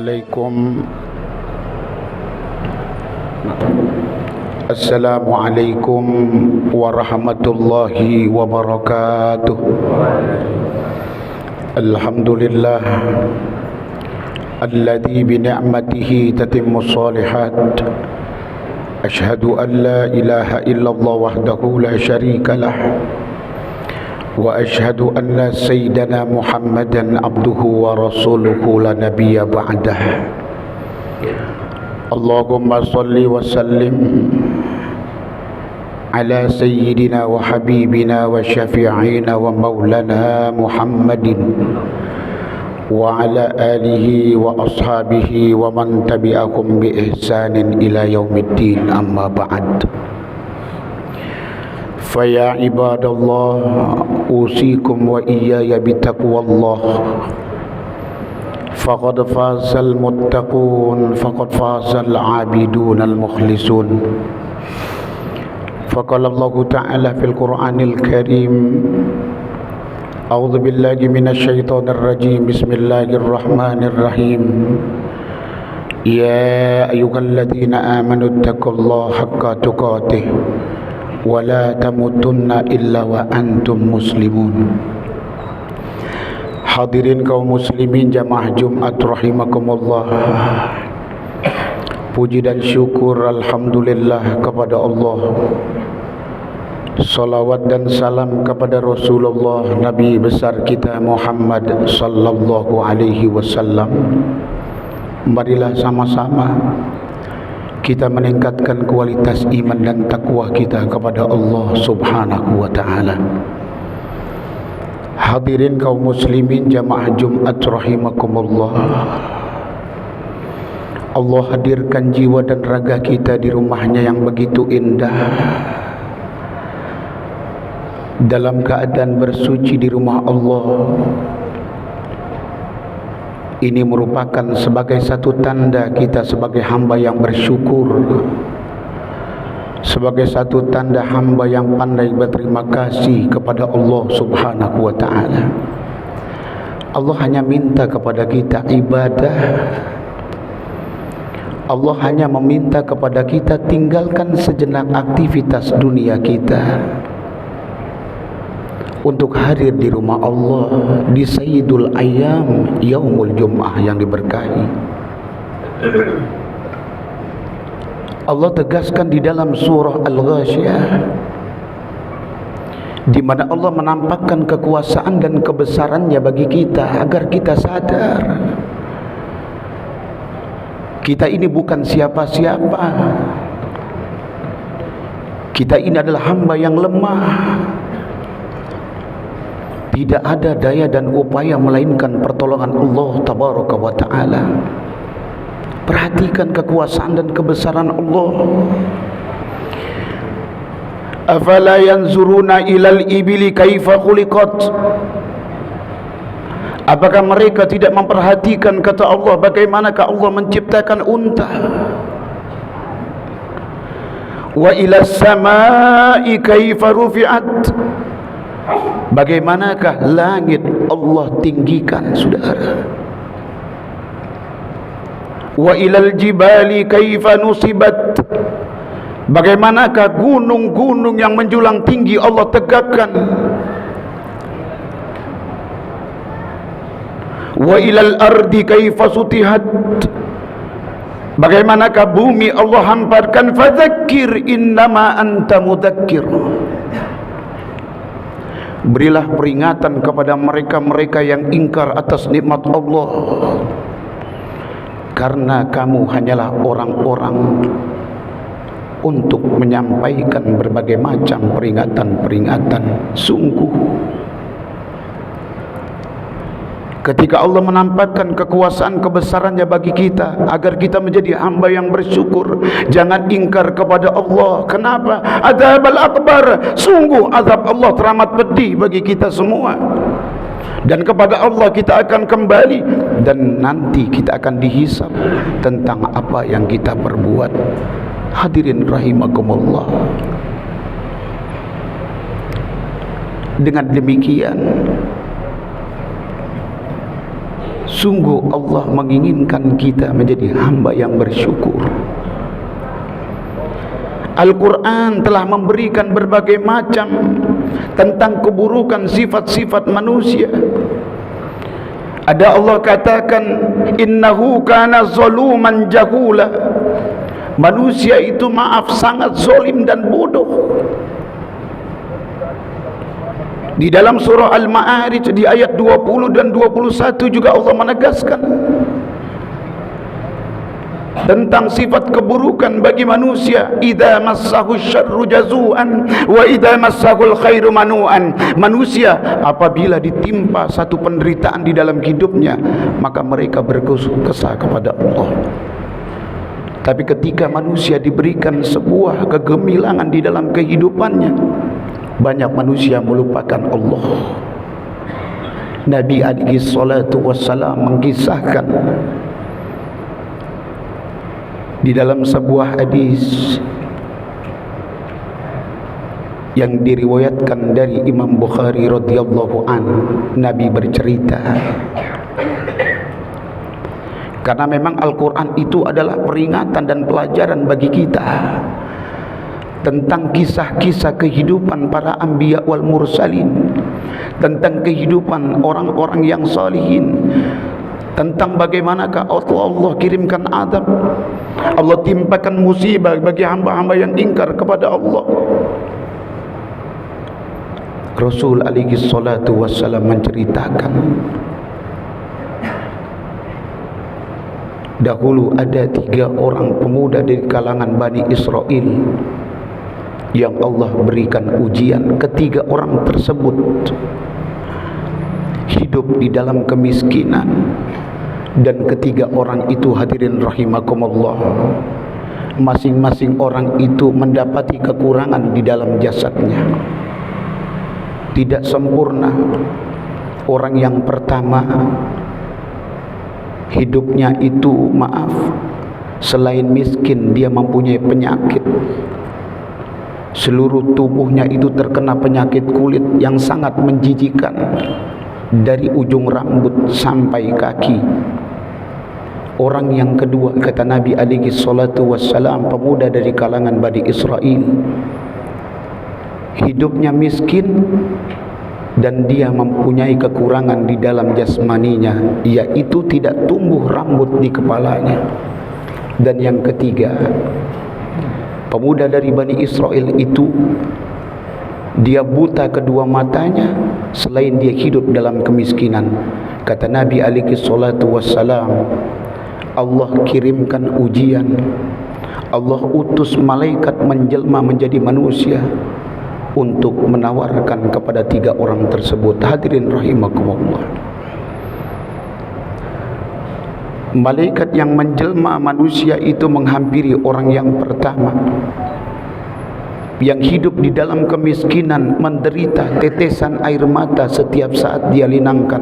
Assalamualaikum Assalamualaikum warahmatullahi wabarakatuh. Alhamdulillah alladzi bi ni'matihi tatimmus shalihat. Ashhadu an la ilaha illallah wahdahu la syarika lah. Wa ashhadu anna sayyidana Muhammadan abduhu wa rasuluhu la nabiyya ba'dah. Allahumma salli wa sallim ala sayyidina wa habibina wa syafi'ina wa maulana Muhammadin wa ala alihi wa ashabihi wa man tabi'akum bi ihsanin ila yaumiddin, amma ba'd. Faya ibadallah, usikum wa iyaya bitaqwallah. Faqad fazal muttaqun, faqad fazal abidun al-mukhlisun. Faqala Allah Ta'ala fil Qur'anil Karim, a'udzu billahi minasy syaithanir rajim. Bismillahirrahmanirrahim. Ya ayyuhalladzina amanu taqullaha haqqa tuqatih wa la tamutunna illa wa antum muslimun. Hadirin kaum muslimin jamaah Jumat rahimakumullah. Puji dan syukur alhamdulillah kepada Allah. Salawat dan salam kepada Rasulullah Nabi besar kita Muhammad sallallahu alaihi wasallam. Marilah sama-sama kita meningkatkan kualitas iman dan takwa kita kepada Allah Subhanahu wa taala. Hadirin kaum muslimin jamaah Jumat rahimakumullah. Allah hadirkan jiwa dan raga kita di rumahnya yang begitu indah, dalam keadaan bersuci di rumah Allah. Ini merupakan sebagai satu tanda kita sebagai hamba yang bersyukur, sebagai satu tanda hamba yang pandai berterima kasih kepada Allah Subhanahu wa ta'ala. Allah hanya minta kepada kita ibadah. Allah hanya meminta kepada kita tinggalkan sejenak aktivitas dunia kita untuk hadir di rumah Allah di Sayyidul Ayyam Yaumul Jum'ah yang diberkahi. Allah tegaskan di dalam surah Al-Ghasyiyah, di mana Allah menampakkan kekuasaan dan kebesarannya bagi kita agar kita sadar kita ini bukan siapa-siapa. Kita ini adalah hamba yang lemah. Tidak ada daya dan upaya melainkan pertolongan Allah Tabaraka wa ta'ala. Perhatikan kekuasaan dan kebesaran Allah. Afala yanzuruna ilal ibili kaifa khuliqat. Apakah mereka tidak memperhatikan, kata Allah, bagaimanakah Allah menciptakan unta? Wa ilas samai kaifa rufi'at. Bagaimanakah langit Allah tinggikan, saudara? Wa ilal jibali kaifa nusibat. Bagaimanakah gunung-gunung yang menjulang tinggi Allah tegakkan? Wa ilal ardi kaifa sutihat. Bagaimanakah bumi Allah hamparkan? Fadzakir innama anta mudzakkir. Berilah peringatan kepada mereka-mereka yang ingkar atas nikmat Allah, karena kamu hanyalah orang-orang untuk menyampaikan berbagai macam peringatan-peringatan. Sungguh ketika Allah menampakkan kekuasaan kebesarannya bagi kita agar kita menjadi hamba yang bersyukur, jangan ingkar kepada Allah. Kenapa? Adzabul akbar, sungguh azab Allah teramat pedih bagi kita semua. Dan kepada Allah kita akan kembali, dan nanti kita akan dihisab tentang apa yang kita perbuat. Hadirin rahimakumullah. Dengan demikian Sungguh Allah menginginkan kita menjadi hamba yang bersyukur. Al-Quran telah memberikan berbagai macam tentang keburukan sifat-sifat manusia. Ada Allah katakan, innahu kana zaluman jahula. Manusia itu sangat zalim dan bodoh. Di dalam surah Al-Ma'arij di ayat 20 dan 21 juga Allah menegaskan tentang sifat keburukan bagi manusia. Idza massahu syarru jazuan wa idza massahul khairu manu'an. Manusia apabila ditimpa satu penderitaan di dalam hidupnya, maka mereka berkesuh-kesah kepada Allah. Tapi ketika manusia diberikan sebuah kegemilangan di dalam kehidupannya, banyak manusia melupakan Allah. Nabi alaihi salatu wassalam mengisahkan di dalam sebuah hadis yang diriwayatkan dari Imam Bukhari radhiyallahu an, Nabi bercerita, karena memang Al-Quran itu adalah peringatan dan pelajaran bagi kita tentang kisah-kisah kehidupan para anbiya wal mursalin, tentang kehidupan orang-orang yang salihin, tentang bagaimanakah Allah kirimkan azab, Allah timpakan musibah bagi hamba-hamba yang ingkar kepada Allah. Rasul alaihi salatu wassalam menceritakan, dahulu ada 3 orang pemuda dari kalangan Bani Israel yang Allah berikan ujian. Ketiga orang tersebut hidup di dalam kemiskinan, dan ketiga orang itu, hadirin rahimakumullah, masing-masing orang itu mendapati kekurangan di dalam jasadnya, tidak sempurna. Orang yang pertama hidupnya itu, selain miskin, dia mempunyai penyakit. Seluruh tubuhnya itu terkena penyakit kulit yang sangat menjijikkan, dari ujung rambut sampai kaki. Orang yang kedua, kata Nabi alaihi salatu wassalam, pemuda dari kalangan Bani Israel, hidupnya miskin dan dia mempunyai kekurangan di dalam jasmaninya, yaitu tidak tumbuh rambut di kepalanya. Dan yang ketiga, pemuda dari Bani Israel itu, dia buta kedua matanya selain dia hidup dalam kemiskinan. Kata Nabi alaihi salatu wassalam, Allah kirimkan ujian, Allah utus malaikat menjelma menjadi manusia untuk menawarkan kepada 3 orang tersebut. Hadirin rahimakumullah, malaikat yang menjelma manusia itu menghampiri orang yang pertama, yang hidup di dalam kemiskinan, menderita, tetesan air mata setiap saat dia linangkan,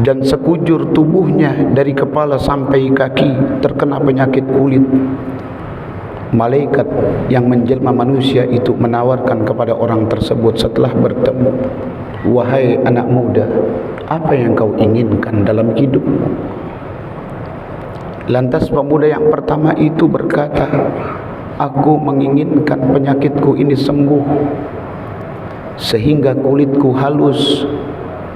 dan sekujur tubuhnya dari kepala sampai kaki terkena penyakit kulit. Malaikat yang menjelma manusia itu menawarkan kepada orang tersebut setelah bertemu, wahai anak muda, apa yang kau inginkan dalam hidupmu? Lantas pemuda yang pertama itu berkata, aku menginginkan penyakitku ini sembuh, sehingga kulitku halus,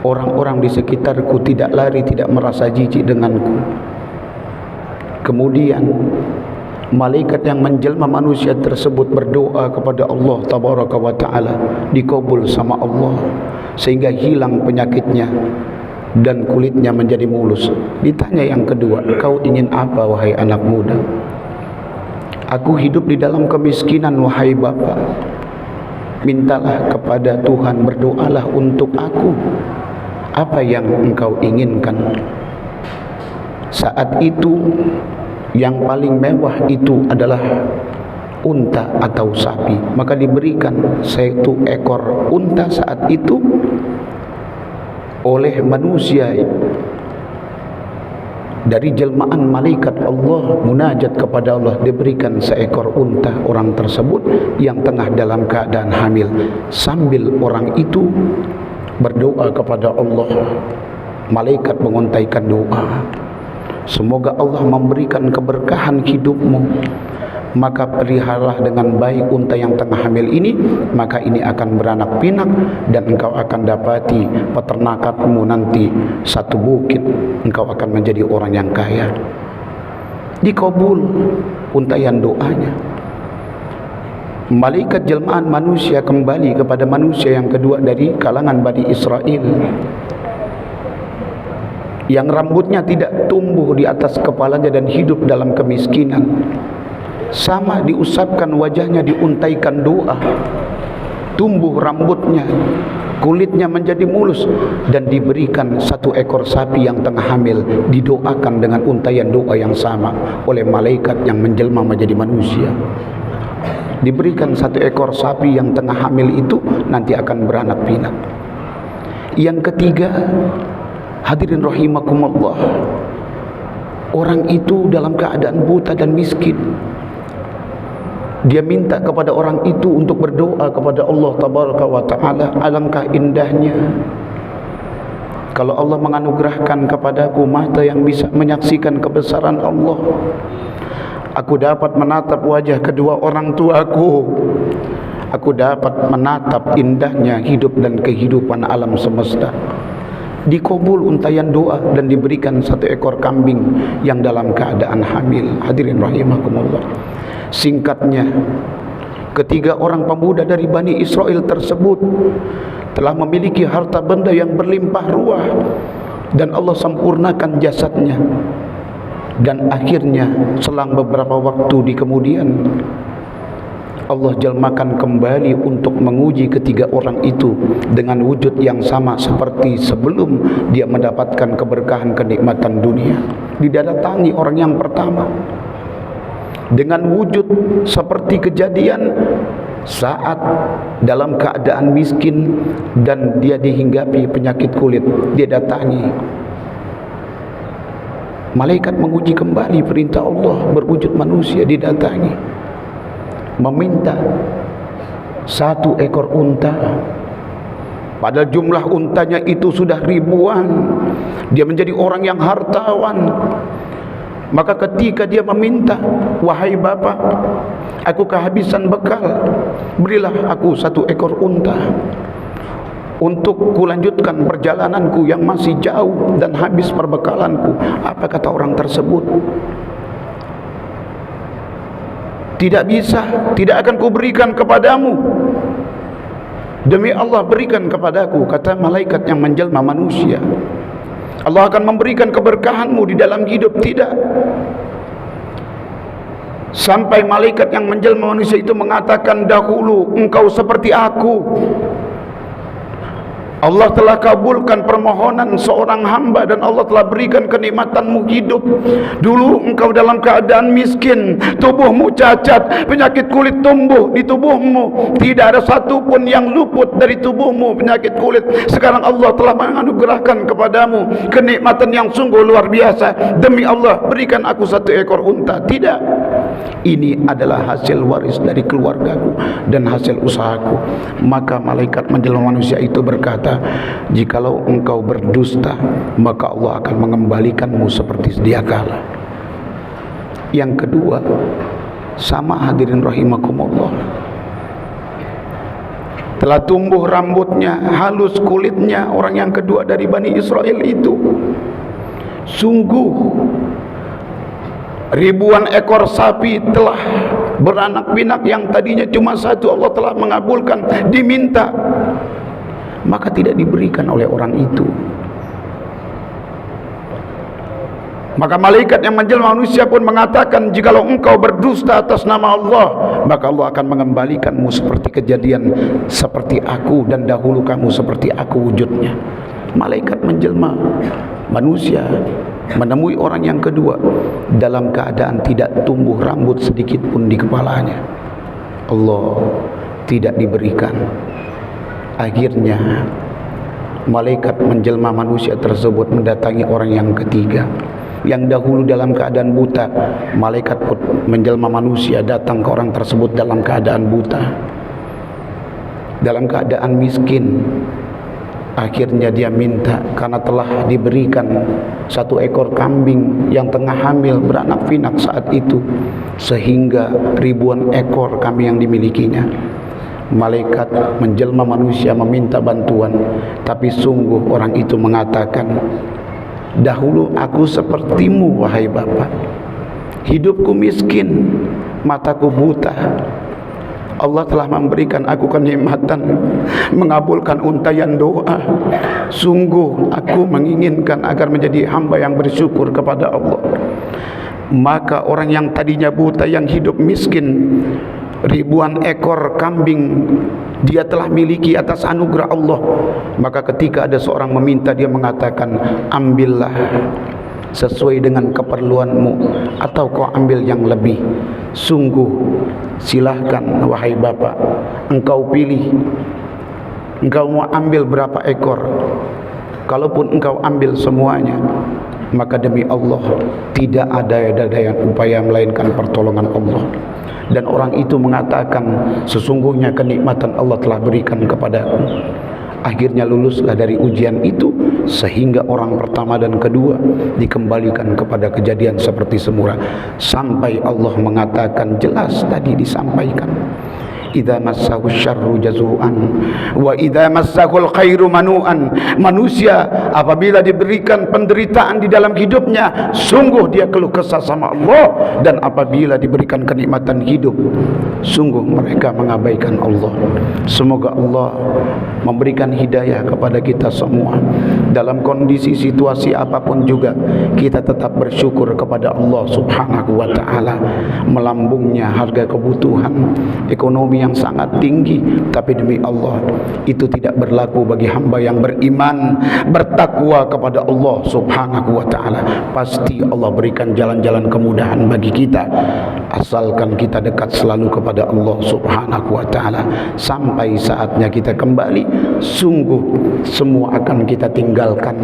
orang-orang di sekitarku tidak lari, tidak merasa jijik denganku. Kemudian malaikat yang menjelma manusia tersebut berdoa kepada Allah tabaraka wa ta'ala, dikabul sama Allah, sehingga hilang penyakitnya dan kulitnya menjadi mulus. Ditanya yang kedua, kau ingin apa wahai anak muda? Aku hidup di dalam kemiskinan wahai bapa, mintalah kepada Tuhan, berdoalah untuk aku, apa yang engkau inginkan? Saat itu yang paling mewah itu adalah unta atau sapi, maka diberikan 1 ekor unta saat itu oleh manusia. Dari jelmaan malaikat Allah munajat kepada Allah, diberikan 1 ekor unta orang tersebut yang tengah dalam keadaan hamil, sambil orang itu berdoa kepada Allah, malaikat menguntaikan doa, semoga Allah memberikan keberkahan hidupmu, maka peliharalah dengan baik unta yang tengah hamil ini, maka ini akan beranak pinak dan engkau akan dapati peternakanmu nanti satu bukit, engkau akan menjadi orang yang kaya. Dikabul untaian doanya. Malaikat jelmaan manusia kembali kepada manusia yang kedua dari kalangan Bani Israel, yang rambutnya tidak tumbuh di atas kepalanya dan hidup dalam kemiskinan. Sama diusapkan wajahnya, diuntaikan doa, tumbuh rambutnya, kulitnya menjadi mulus, dan diberikan satu ekor sapi yang tengah hamil, didoakan dengan untaian doa yang sama oleh malaikat yang menjelma menjadi manusia. Diberikan satu ekor sapi yang tengah hamil itu nanti akan beranak pinak. Yang ketiga, hadirin rahimakumullah, orang itu dalam keadaan buta dan miskin. Dia minta kepada orang itu untuk berdoa kepada Allah Tabaraka wa Ta'ala. Alangkah indahnya kalau Allah menganugerahkan kepadaku mata yang bisa menyaksikan kebesaran Allah. Aku dapat menatap wajah kedua orang tuaku. Aku dapat menatap indahnya hidup dan kehidupan alam semesta. Dikabul untaian doa dan diberikan satu ekor kambing yang dalam keadaan hamil. Hadirin rahimakumullah. Singkatnya, ketiga orang pemuda dari Bani Israel tersebut telah memiliki harta benda yang berlimpah ruah, dan Allah sempurnakan jasadnya. Dan akhirnya selang beberapa waktu di kemudian, Allah jelmakan kembali untuk menguji ketiga orang itu dengan wujud yang sama seperti sebelum dia mendapatkan keberkahan kenikmatan dunia. Didatangi orang yang pertama dengan wujud seperti kejadian saat dalam keadaan miskin dan dia dihinggapi penyakit kulit. Dia datangi, malaikat menguji kembali perintah Allah berwujud manusia. Didatangi, meminta satu ekor unta, padahal jumlah untanya itu sudah ribuan. Dia menjadi orang yang hartawan. Maka ketika dia meminta, wahai Bapa, aku kehabisan bekal, berilah aku satu ekor unta untuk kulanjutkan perjalananku yang masih jauh dan habis perbekalanku. Apa kata orang tersebut? Tidak bisa, tidak akan kuberikan kepadamu. Demi Allah, berikan kepadaku, kata malaikat yang menjelma manusia. Allah akan memberikan keberkahanmu di dalam hidup. Tidak. Sampai malaikat yang menjelma manusia itu mengatakan, dahulu engkau seperti aku. Allah telah kabulkan permohonan seorang hamba dan Allah telah berikan kenikmatanmu hidup. Dulu engkau dalam keadaan miskin, tubuhmu cacat, penyakit kulit tumbuh di tubuhmu, tidak ada satu pun yang luput dari tubuhmu penyakit kulit. Sekarang Allah telah menganugerahkan kepadamu kenikmatan yang sungguh luar biasa. Demi Allah, berikan aku satu ekor unta. Tidak, ini adalah hasil waris dari keluargaku dan hasil usahaku. Maka malaikat menjelma manusia itu berkata, jikalau engkau berdusta, maka Allah akan mengembalikanmu seperti sedia kala. Yang kedua, sama hadirin rahimakumullah, telah tumbuh rambutnya, halus kulitnya orang yang kedua dari Bani Israel itu. Sungguh ribuan ekor sapi telah beranak pinak, yang tadinya cuma satu Allah telah mengabulkan. Diminta, maka tidak diberikan oleh orang itu. Maka malaikat yang menjelma manusia pun mengatakan, jikalau engkau berdusta atas nama Allah, maka Allah akan mengembalikanmu seperti kejadian seperti aku, dan dahulu kamu seperti aku wujudnya. Malaikat menjelma manusia menemui orang yang kedua dalam keadaan tidak tumbuh rambut sedikit pun di kepalanya. Allah tidak diberikan. Akhirnya malaikat menjelma manusia tersebut mendatangi orang yang ketiga, yang dahulu dalam keadaan buta. Malaikat pun menjelma manusia datang ke orang tersebut dalam keadaan buta, dalam keadaan miskin. Akhirnya dia minta, karena telah diberikan 1 ekor kambing yang tengah hamil beranak pinak saat itu, sehingga ribuan ekor kambing yang dimilikinya. Malaikat menjelma manusia meminta bantuan, tapi sungguh orang itu mengatakan, dahulu aku sepertimu wahai Bapak, hidupku miskin, mataku buta. Allah telah memberikan aku kenikmatan, mengabulkan untayan doa. Sungguh aku menginginkan agar menjadi hamba yang bersyukur kepada Allah. Maka orang yang tadinya buta, yang hidup miskin, ribuan ekor kambing dia telah miliki atas anugerah Allah. Maka ketika ada seorang meminta, dia mengatakan, ambillah sesuai dengan keperluanmu, atau kau ambil yang lebih. Sungguh silahkan wahai Bapak, engkau pilih, engkau mau ambil berapa ekor. Kalaupun engkau ambil semuanya, maka demi Allah tidak ada daya upaya melainkan pertolongan Allah. Dan orang itu mengatakan, sesungguhnya kenikmatan Allah telah berikan kepadaku. Akhirnya luluslah dari ujian itu, sehingga orang pertama dan kedua dikembalikan kepada kejadian seperti semula, sampai Allah mengatakan, jelas tadi disampaikan, idza massahu syarru jazuan wa idza massahul khairu manuan. Manusia apabila diberikan penderitaan di dalam hidupnya, sungguh dia keluh kesah sama Allah, dan apabila diberikan kenikmatan hidup, sungguh mereka mengabaikan Allah. Semoga Allah memberikan hidayah kepada kita semua. Dalam kondisi situasi apapun juga, kita tetap bersyukur kepada Allah Subhanahu wa ta'ala. Melambungnya harga kebutuhan ekonomi yang sangat tinggi, tapi demi Allah itu tidak berlaku bagi hamba yang beriman, bertakwa kepada Allah Subhanahu wa ta'ala. Pasti Allah berikan jalan-jalan kemudahan bagi kita, asalkan kita dekat selalu kepada Allah Subhanahu wa ta'ala. Sampai saatnya kita kembali, sungguh semua akan kita tinggalkan.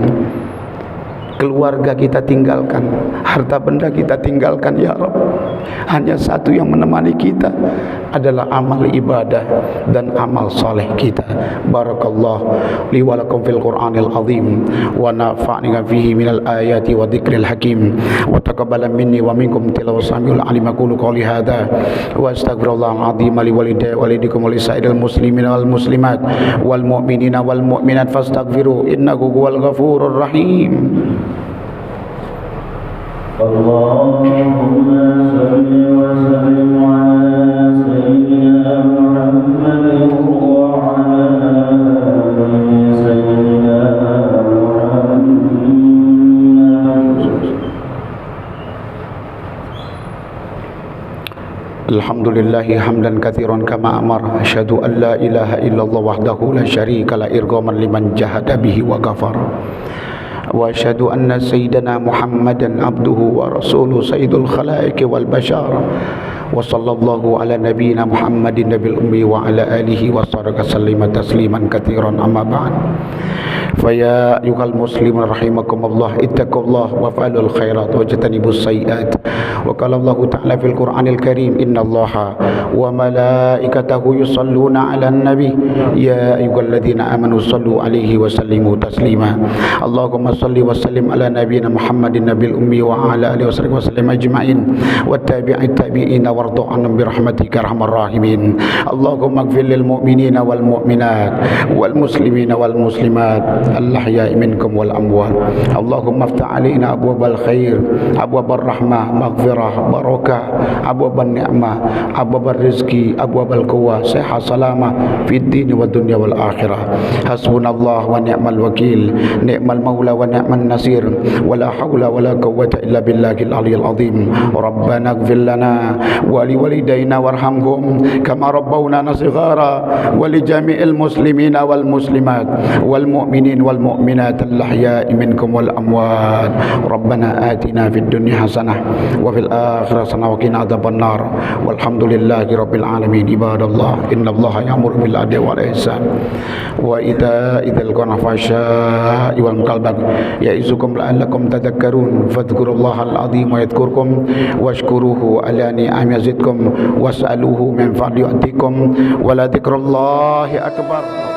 Keluarga kita tinggalkan, harta benda kita tinggalkan, ya Rabb. Hanya satu yang menemani kita adalah amal ibadah dan amal saleh kita. Barakallah li wa lakum fil Qur'anil azim, wa nafa'ni fihi minal ayati wa dzikril hakim, wa taqabbala minni wa minkum tilawsamil alim. Aqulu qouli hadza wa astaghfirullahal azim li walidikum wa lisairil muslimina wal muslimat wal mu'minina wal mu'minat fastaghfiru innahu huwal ghafurur rahim. Allahumma salli wa sallim ala sayyidina Muhammad wa ala ali sayyidina Muhammad. Alhamdulillahi hamdan katsiran kama amar. Asyhadu an la ilaha illallah wahdahu la syarika la irghaman liman jahada bihi wa ghafar. Wa asyhadu anna sayyidana Muhammadan abduhu wa rasuluhu sayyidul khalaiqi wal bashar. Wa sallallahu ala nabiyyina Muhammadin nabil ummi wa ala alihi wa sallama tasliman katsiran, amma ba'd. Faya ayyuhal muslimun rahimakumullah, ittaqullah wa fa'alul khairat wa jatanibus sayyiat. Wa qala Allah ta'ala fil Qur'anil Karim, innallaha wa malaikatahu yusalluna 'alan nabi ya ayyuhalladzina amanu sallu 'alaihi wa sallimu taslima. Allahumma salli wa sallim ala nabiyyina Muhammadin nabil ummi wa ala alihi wa sallam ajma'in wa tabi'in warḍu 'anhum bi rahmatika arhamar rahimin. Allahumma ighfir lil mu'minina wal mu'minat wal muslimina wal muslimat al-ahya'i minkum wal amwat. Allahumma iftah 'alaina abwabal khair, abwabar rahmah, maghfirah, barakah, abwaban ni'mah, abwabar rizki, abwabal quwwah, sehat salamah fid din wa dunya wal akhirah. Hasbunallah wa ni'mal wakil, ni'mal maula wa ni'man nasir, wa la hawla wa la quwwata illa billahil aliyyil azim. Rabbana ighfir lana wa liwalidayna warhamhum kama rabbawna shighara, wa li jami'il muslimina wal muslimat wal mu'minin wal mu'minat al-ahya'i minkum wal amwat. Rabbana atina fid dunya hasanah wa fil akhirati hasanah wa qina adzabannar. Walhamdulillahi rabbil alamin. Ibadallah, innallaha ya'muru bil adli wal ihsan wa ita'i dzil qurbi wal fahsya'i wal munkari wal baghi ya'izukum la'allakum tadhakkarun. Fadhkurullahal azim wa yadhkurkum washkuruhu ala ni'ami yazidkum was'aluhu min fadli yu'tikum wa la dzikrullahi akbar.